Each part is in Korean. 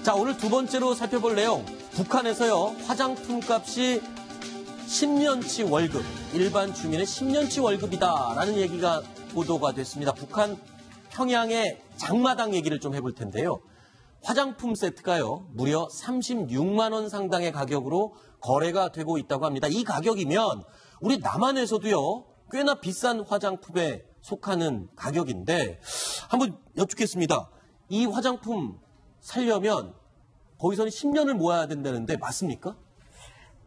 자, 오늘 두 번째로 살펴볼 내용. 북한에서요, 화장품 값이 10년치 월급, 일반 주민의 10년치 월급이다라는 얘기가 보도가 됐습니다. 북한 평양의 장마당 얘기를 좀 해볼 텐데요. 화장품 세트가요, 무려 36만 원 상당의 가격으로 거래가 되고 있다고 합니다. 이 가격이면 우리 남한에서도요, 꽤나 비싼 화장품에 속하는 가격인데 한번 여쭙겠습니다. 이 화장품 살려면 거기서는 10년을 모아야 된다는데 맞습니까?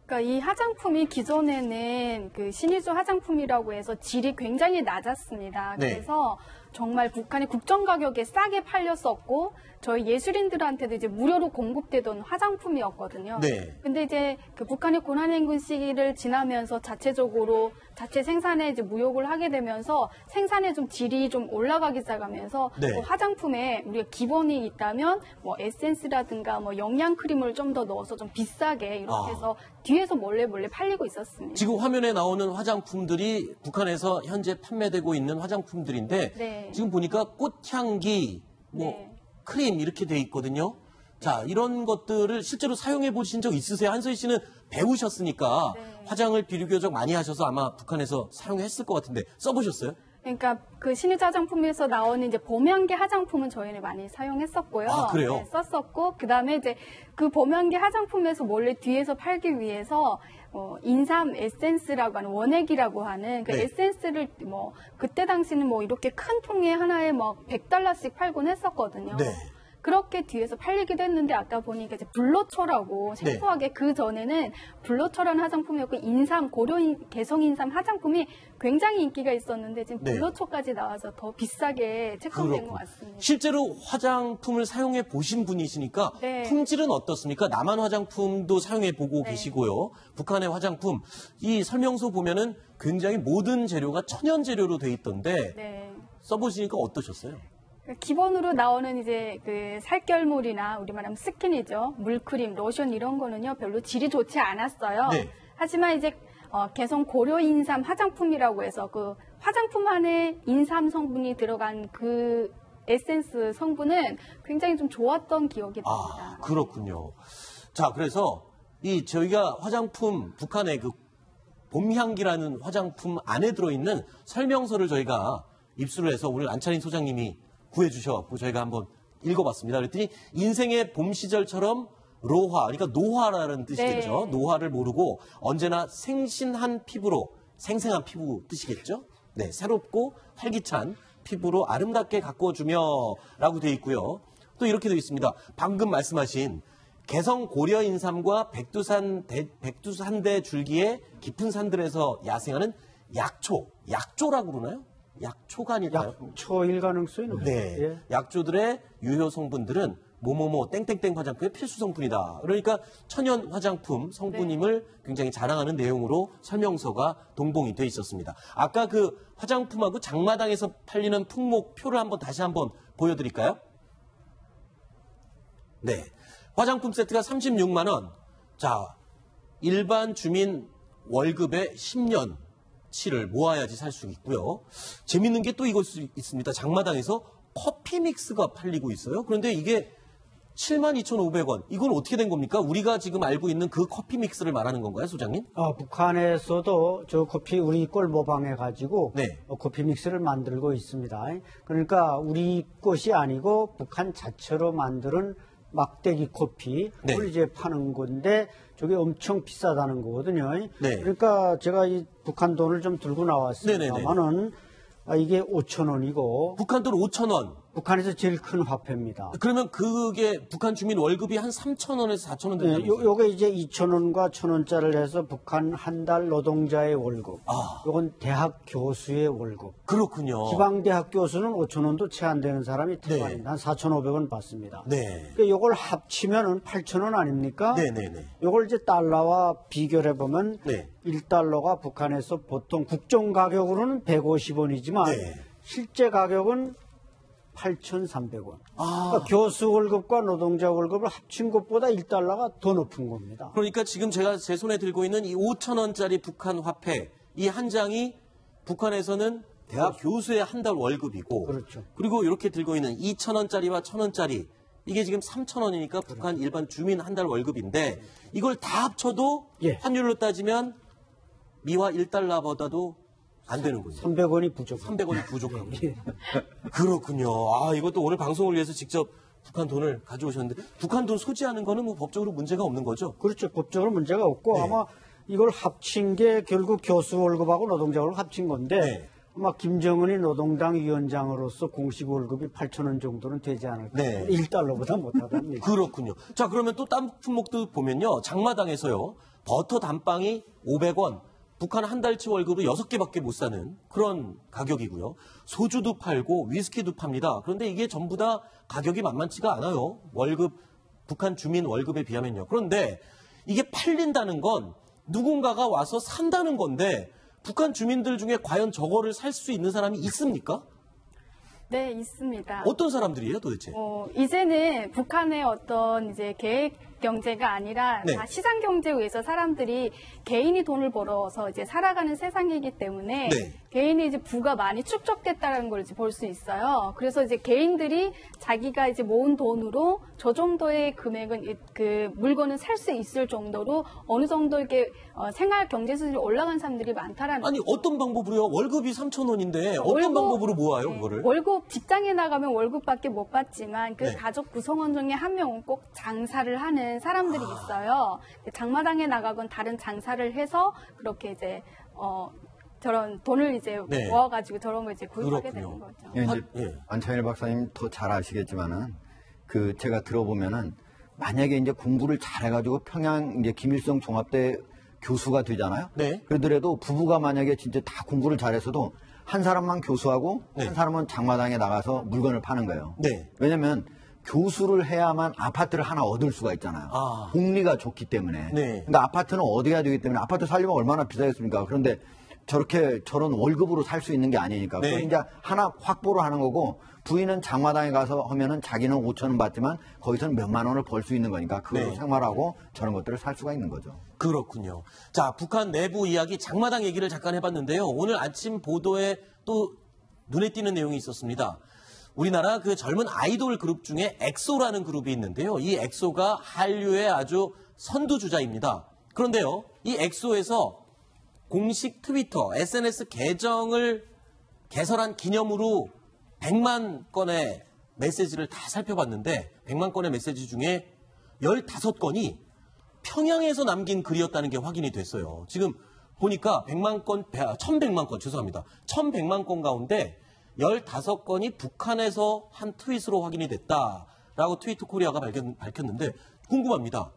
그러니까 이 화장품이 기존에는 그 신의주 화장품이라고 해서 질이 굉장히 낮았습니다. 네. 그래서 정말 북한이 국정 가격에 싸게 팔렸었고 저희 예술인들한테도 이제 무료로 공급되던 화장품이었거든요. 네. 근데 이제 그 북한의 고난행군 시기를 지나면서 자체적으로 자체 생산에 이제 무역을 하게 되면서 생산의 좀 질이 좀 올라가기 시작하면서 네. 뭐 화장품에 우리가 기본이 있다면 뭐 에센스라든가 뭐 영양 크림을 좀 더 넣어서 좀 비싸게 이렇게 해서 뒤에서 몰래 팔리고 있었습니다. 지금 화면에 나오는 화장품들이 북한에서 현재 판매되고 있는 화장품들인데 네. 지금 보니까 꽃향기, 뭐 네. 크림 이렇게 돼 있거든요. 자, 이런 것들을 실제로 사용해 보신 적 있으세요? 한소희 씨는 배우셨으니까 네. 화장을 비교적 많이 하셔서 아마 북한에서 사용했을 것 같은데 써보셨어요? 그러니까 그 신의주 화장품에서 나오는 이제 봄향기 화장품은 저희는 많이 사용했었고요. 아, 그래요? 네, 썼었고 그다음에 이제 그 봄향기 화장품에서 몰래 뒤에서 팔기 위해서 인삼 에센스라고 하는 원액이라고 하는 그 네. 에센스를 뭐 그때 당시는 뭐 이렇게 큰 통에 하나에 막 $100씩 팔곤 했었거든요. 네. 그렇게 뒤에서 팔리기도 했는데 아까 보니까 이제 불로초라고 네. 생소하게 그 전에는 불로초라는 화장품이었고 인삼 개성 인삼 화장품이 굉장히 인기가 있었는데 지금 네. 불로초까지 나와서 더 비싸게 책정된 것 같습니다. 실제로 화장품을 사용해 보신 분이시니까 네. 품질은 어떻습니까? 남한 화장품도 사용해 보고 네. 계시고요. 북한의 화장품 이 설명서 보면은 굉장히 모든 재료가 천연 재료로 돼 있던데 네. 써보시니까 어떠셨어요? 기본으로 나오는 이제 그 살결물이나 우리 말하면 스킨이죠. 물크림, 로션 이런 거는요 별로 질이 좋지 않았어요. 네. 하지만 이제 개성 고려 인삼 화장품이라고 해서 그 화장품 안에 인삼 성분이 들어간 그 에센스 성분은 굉장히 좀 좋았던 기억이 납니다. 아, 그렇군요. 자, 그래서 이 저희가 화장품 북한의 그 봄향기라는 화장품 안에 들어있는 설명서를 저희가 입수를 해서 오늘 안차린 소장님이 구해주셔갖고 저희가 한번 읽어봤습니다. 그랬더니 인생의 봄 시절처럼 로화, 그러니까 노화라는 뜻이겠죠. 네. 노화를 모르고 언제나 생신한 피부로, 생생한 피부 뜻이겠죠. 네, 새롭고 활기찬 피부로 아름답게 가꿔주며 라고 되어 있고요. 또 이렇게 되어 있습니다. 방금 말씀하신 개성 고려 인삼과 백두산대 줄기의 깊은 산들에서 야생하는 약초라고 그러나요? 약초가 아닐까요? 약초일 가능성이 높죠. 네. 예. 약초들의 유효 성분들은 뭐뭐뭐 땡땡땡 화장품의 필수 성분이다. 그러니까 천연 화장품 성분임을 굉장히 자랑하는 내용으로 설명서가 동봉이 돼 있었습니다. 아까 그 화장품하고 장마당에서 팔리는 품목표를 다시 한번 보여드릴까요? 네. 화장품 세트가 36만 원. 자, 일반 주민 월급의 10년 치를 모아야지 살 수 있고요. 재밌는 게 또 이것이 있습니다. 장마당에서 커피 믹스가 팔리고 있어요. 그런데 이게 72,500원. 이건 어떻게 된 겁니까? 우리가 지금 알고 있는 그 커피 믹스를 말하는 건가요, 소장님? 북한에서도 저 커피 우리 걸 모방해 가지고 네. 커피 믹스를 만들고 있습니다. 그러니까 우리 것이 아니고 북한 자체로 만드는 막대기 커피를 네. 이제 파는 건데 저게 엄청 비싸다는 거거든요. 네. 그러니까 제가 이 북한 돈을 좀 들고 나왔습니다만은 이게 5,000원이고 북한 돈 5,000원. 북한에서 제일 큰 화폐입니다. 그러면 그게 북한 주민 월급이 한 3,000원에서 4,000원 네, 된다면서요? 요게 이제 2,000원과 1,000원짜리를 해서 북한 한 달 노동자의 월급. 요건 대학 교수의 월급. 그렇군요. 지방대학 교수는 5,000원도 채 안 되는 사람이 태반입니다. 네. 한 4,500원 받습니다. 네. 그러니까 요걸 합치면은 8,000원 아닙니까? 네네네. 요걸 이제 달러와 비교를 해보면 네. 1달러가 북한에서 보통 국정 가격으로는 150원이지만 네. 실제 가격은 8,300원. 아. 그러니까 교수 월급과 노동자 월급을 합친 것보다 1달러가 더 높은 겁니다. 그러니까 지금 제가 제 손에 들고 있는 이 5,000원짜리 북한 화폐, 이 한 장이 북한에서는 대학 교수의 한 달 월급이고, 그렇죠. 그리고 이렇게 들고 있는 2,000원짜리와 1,000원짜리, 이게 지금 3,000원이니까 북한 일반 주민 한 달 월급인데 이걸 다 합쳐도 예. 환율로 따지면 미화 1달러보다도 안 되는군요. 300원이 부족. 300원이 부족하고. 예. 그렇군요. 아, 이것도 오늘 방송을 위해서 직접 북한 돈을 가져오셨는데 북한 돈 소지하는 거는 뭐 법적으로 문제가 없는 거죠? 그렇죠. 법적으로 문제가 없고 네. 아마 이걸 합친 게 결국 교수 월급하고 노동자 월급 합친 건데 네. 아마 김정은이 노동당 위원장으로서 공식 월급이 8,000원 정도는 되지 않을까. 네. 1달러보다 못하다는 얘기. 그렇군요. 자, 그러면 또 딴 품목도 보면요. 장마당에서요. 버터 단빵이 500원. 북한 한 달치 월급으로 6개밖에 못 사는 그런 가격이고요. 소주도 팔고 위스키도 팝니다. 그런데 이게 전부 다 가격이 만만치가 않아요. 월급, 북한 주민 월급에 비하면요. 그런데 이게 팔린다는 건 누군가가 와서 산다는 건데 북한 주민들 중에 과연 저거를 살 수 있는 사람이 있습니까? 네, 있습니다. 어떤 사람들이에요, 도대체? 이제는 북한의 어떤 이제 계획 경제가 아니라 네. 다 시장 경제에 의해서 사람들이 개인이 돈을 벌어서 이제 살아가는 세상이기 때문에 네. 개인이 이제 부가 많이 축적됐다는 걸 이제 볼 수 있어요. 그래서 이제 개인들이 자기가 이제 모은 돈으로 저 정도의 금액은 그 물건을 살 수 있을 정도로 어느 정도 이렇게 생활 경제 수준이 올라간 사람들이 많다라는 아니, 거죠. 어떤 방법으로요? 월급이 3,000원인데 어떤 방법으로 모아요, 그거를? 월급 직장에 나가면 월급밖에 못 받지만 그 네. 가족 구성원 중에 한 명은 꼭 장사를 하는 사람들이 있어요. 장마당에 나가건 다른 장사를 해서 그렇게 이제 저런 돈을 이제 네. 모아가지고 저런 걸 이제 구입하게 그렇군요. 되는 거죠. 예, 이제 예. 안창일 박사님 더 잘 아시겠지만은 그 제가 들어보면은 만약에 이제 공부를 잘해가지고 평양 이제 김일성 종합대 교수가 되잖아요. 네. 그러더라도 부부가 만약에 진짜 다 공부를 잘해서도 한 사람만 교수하고 네. 한 사람은 장마당에 나가서 물건을 파는 거예요. 네. 왜냐면 교수를 해야만 아파트를 하나 얻을 수가 있잖아요. 아. 복리가 좋기 때문에. 네. 그러니까 아파트는 얻어야 되기 때문에 아파트 살려면 얼마나 비싸겠습니까? 그런데 저런 월급으로 살 수 있는 게 아니니까. 네. 그걸 이제 하나 확보를 하는 거고 부인은 장마당에 가서 하면은 자기는 5,000원 받지만 거기서는 몇만 원을 벌 수 있는 거니까 그걸로 네. 생활하고 저런 것들을 살 수가 있는 거죠. 그렇군요. 자, 북한 내부 이야기 장마당 얘기를 잠깐 해봤는데요. 오늘 아침 보도에 또 눈에 띄는 내용이 있었습니다. 우리나라 그 젊은 아이돌 그룹 중에 엑소라는 그룹이 있는데요. 이 엑소가 한류의 아주 선두주자입니다. 그런데요, 이 엑소에서 공식 트위터, SNS 계정을 개설한 기념으로 100만 건의 메시지를 다 살펴봤는데 100만 건의 메시지 중에 15건이 평양에서 남긴 글이었다는 게 확인이 됐어요. 지금 보니까 1100만 건, 죄송합니다. 1100만 건 가운데 15건이 북한에서 한 트윗으로 확인이 됐다라고 트위터 코리아가 밝혔는데 궁금합니다.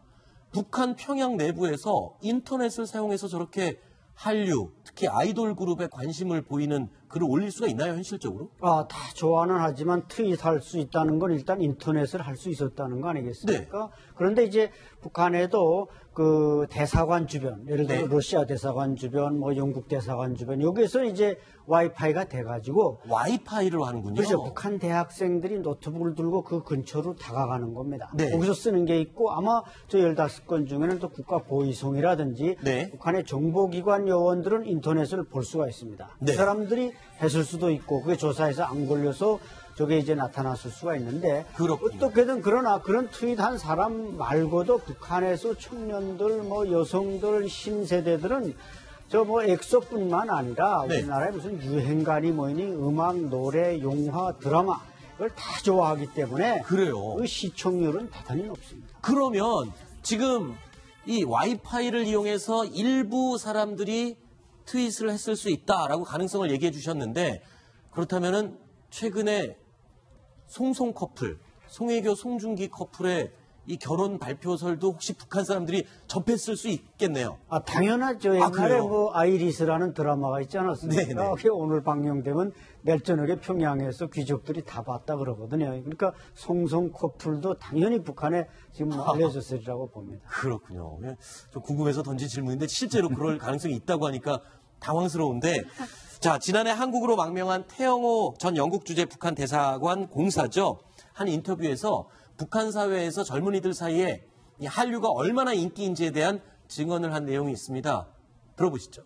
북한 평양 내부에서 인터넷을 사용해서 저렇게 한류, 특히 아이돌 그룹에 관심을 보이는 글을 올릴 수가 있나요, 현실적으로? 다 좋아는 하지만 트윗할 수 있다는 건 일단 인터넷을 할 수 있었다는 거 아니겠습니까? 네. 그런데 이제 북한에도 그 대사관 주변, 예를 들어 네. 러시아 대사관 주변, 뭐 영국 대사관 주변, 여기에서 이제 와이파이가 돼가지고 와이파이를 하는군요. 그렇죠. 북한 대학생들이 노트북을 들고 그 근처로 다가가는 겁니다. 네. 거기서 쓰는 게 있고 아마 저 15건 중에는 또 국가보위성이라든지 네. 북한의 정보기관 요원들은 인터넷을 볼 수가 있습니다. 네. 그 사람들이 했을 수도 있고 그게 조사해서 안 걸려서 저게 이제 나타났을 수가 있는데 그렇군요. 어떻게든 그러나 그런 트윗한 사람 말고도 북한에서 청년들 뭐 여성들 신세대들은 저 뭐 엑소뿐만 아니라 네. 우리나라에 무슨 유행가니 뭐니 음악, 노래, 용화, 드라마 이걸 다 좋아하기 때문에 그래요. 그 시청률은 대단히 높습니다. 그러면 지금 이 와이파이를 이용해서 일부 사람들이 트윗을 했을 수 있다라고 가능성을 얘기해 주셨는데 그렇다면은 최근에 송송 커플, 송혜교, 송중기 커플의 이 결혼 발표설도 혹시 북한 사람들이 접했을 수 있겠네요. 당연하죠. 옛날에 그래요? 뭐 아이리스라는 드라마가 있지 않았습니까? 네네. 그게 오늘 방영되면 내일 저녁에 평양에서 귀족들이 다 봤다 그러거든요. 그러니까 송송 커플도 당연히 북한에 지금 알려졌으리라고 봅니다. 그렇군요. 좀 궁금해서 던진 질문인데 실제로 그럴 가능성이 있다고 하니까 당황스러운데 자, 지난해 한국으로 망명한 태영호 전 영국 주재 북한 대사관 공사죠. 한 인터뷰에서 북한 사회에서 젊은이들 사이에 이 한류가 얼마나 인기인지에 대한 증언을 한 내용이 있습니다. 들어보시죠.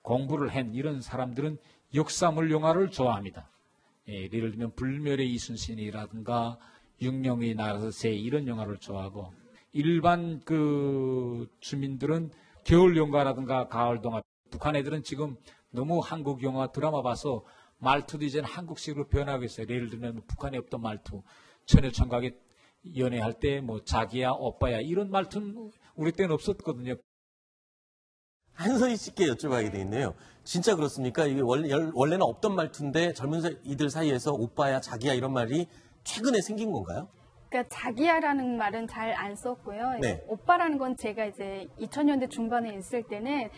공부를 한 이런 사람들은 역사물 영화를 좋아합니다. 예를 들면 불멸의 이순신이라든가 육룡이 날아서 새 이런 영화를 좋아하고 일반 그 주민들은 겨울 연가라든가 가을 동화 북한 애들은 지금 너무 한국 영화 드라마 봐서 말투도 이제는 한국식으로 변하고 있어요. 예를 들면 북한에 없던 말투 처녀총각이 연애할 때 뭐 자기야 오빠야 이런 말투는 우리 때는 없었거든요. 한서희 씨께 여쭤봐야 되겠네요. 진짜 그렇습니까? 이게 원래는 없던 말투인데 젊은 이들 사이에서 오빠야, 자기야 이런 말이 최근에 생긴 건가요? 그러니까 자기야라는 말은 잘 안 썼고요. 네. 오빠라는 건 제가 이제 2000년대 중반에 있을 때는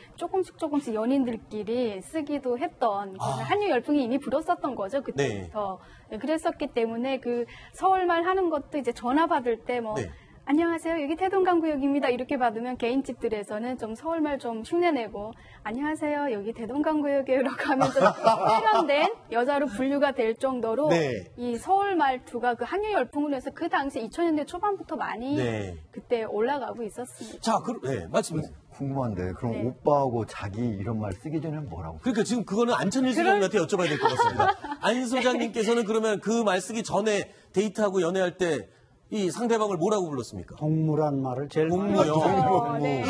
조금씩 연인들끼리 쓰기도 했던 한류 열풍이 이미 불었었던 거죠. 그때부터. 네. 그랬었기 때문에 그 서울말 하는 것도 이제 전화 받을 때 뭐 네. 안녕하세요. 여기 대동강구역입니다. 이렇게 받으면 개인집들에서는 좀 서울말 좀 흉내내고 안녕하세요. 여기 대동강구역이에요. 이렇게 하면 좀 세련된 여자로 분류가 될 정도로 네. 이 서울 말투가 그 한류 열풍으로 해서 그 당시 2000년대 초반부터 많이 네. 그때 올라가고 있었습니다. 자, 네, 말씀하세요. 궁금한데 그럼 네. 오빠하고 자기 이런 말 쓰기 전에는 뭐라고? 그러니까 지금 그거는 안천일 소장님한테 여쭤봐야 될 것 같습니다. 안 소장님께서는 그러면 그 말 쓰기 전에 데이트하고 연애할 때 이 상대방을 뭐라고 불렀습니까? 동무란 말을 제일 많이 동무요. 네.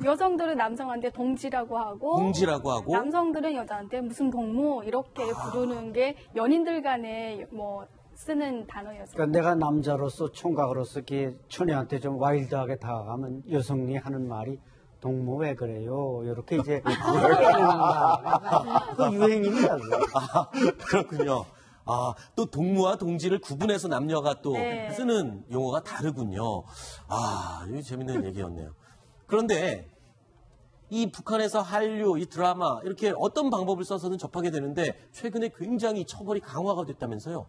여성들은 남성한테 동지라고 하고 동지라고 하고 남성들은 여자한테 무슨 동무 이렇게 부르는 게 연인들 간에 뭐 쓰는 단어였어요. 그러니까 내가 남자로서 총각으로서 이렇게 처녀한테 좀 와일드하게 다가가면 여성이 하는 말이 동무 왜 그래요? 이렇게 이제 그 유행입니다. 그렇군요. 아, 또 동무와 동지를 구분해서 남녀가 또 네. 쓰는 용어가 다르군요. 아, 이거 재밌는 얘기였네요. 그런데 이 북한에서 한류, 이 드라마 이렇게 어떤 방법을 써서는 접하게 되는데 최근에 굉장히 처벌이 강화가 됐다면서요?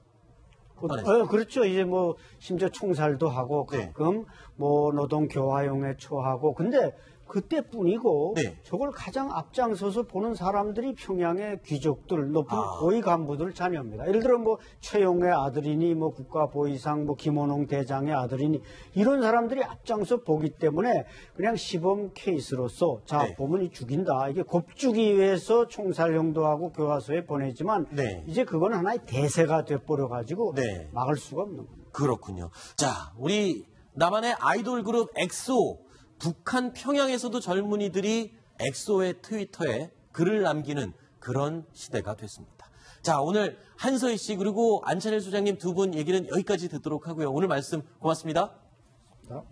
그렇죠. 이제 뭐 심지어 총살도 하고 가끔 뭐 노동 교화용에 처하고 근데 그때뿐이고 네. 저걸 가장 앞장서서 보는 사람들이 평양의 귀족들, 높은 고위 간부들 자녀입니다. 예를 들어 뭐 최용의 아들이니 뭐 국가보위상 뭐 김원홍 대장의 아들이니 이런 사람들이 앞장서 보기 때문에 그냥 시범 케이스로서 자 네. 보면 죽인다. 이게 겁주기 위해서 총살용도 하고 교화소에 보내지만 네. 이제 그건 하나의 대세가 돼버려 가지고 네. 막을 수가 없는 겁니다. 그렇군요. 자, 우리 남한의 아이돌 그룹 엑소. 북한 평양에서도 젊은이들이 엑소의 트위터에 글을 남기는 그런 시대가 됐습니다. 자, 오늘 한서희 씨 그리고 안찬일 소장님 두 분 얘기는 여기까지 듣도록 하고요. 오늘 말씀 고맙습니다. 자.